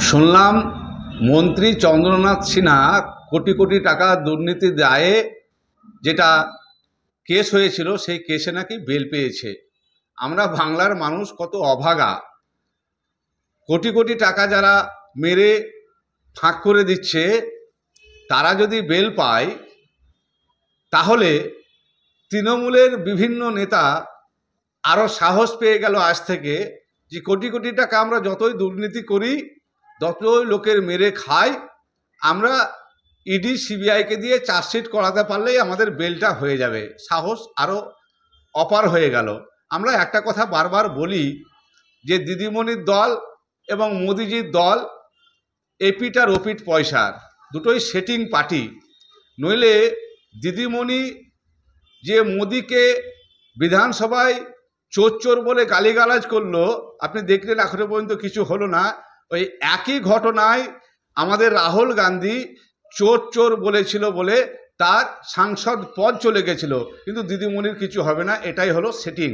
শুনলাম মন্ত্রী চন্দ্রনাথ সিনহা কোটি কোটি টাকা দুর্নীতি দায়ে যেটা কেস হয়েছিল সেই কেসে নাকি বেল পেয়েছে। আমরা বাংলার মানুষ কত অভাগা, কোটি কোটি টাকা যারা মেরে ফাঁক করে দিচ্ছে তারা যদি বেল পায়, তাহলে তৃণমূলের বিভিন্ন নেতা আরও সাহস পেয়ে গেল আজ থেকে যে কোটি কোটি টাকা আমরা যতই দুর্নীতি করি, যতই লোকের মেরে খাই, আমরা ইডি সিবিআইকে দিয়ে চার্জশিট করাতে পারলেই আমাদের বেলটা হয়ে যাবে। সাহস আরও অপার হয়ে গেল। আমরা একটা কথা বারবার বলি যে দিদিমণির দল এবং মোদিজির দল এপিট আর ওপিট পয়সার, দুটোই সেটিং পার্টি। নইলে দিদিমণি যে মোদিকে বিধানসভায় চোর চোর বলে গালিগালাজ করলো, আপনি দেখলেন এখনো পর্যন্ত কিছু হলো না। ওই একই ঘটনায় আমাদের রাহুল গান্ধী চোর চোর বলেছিল বলে তার সাংসদ পদ চলে গেছিল, কিন্তু দিদিমণির কিছু হবে না। এটাই হলো সেটিং।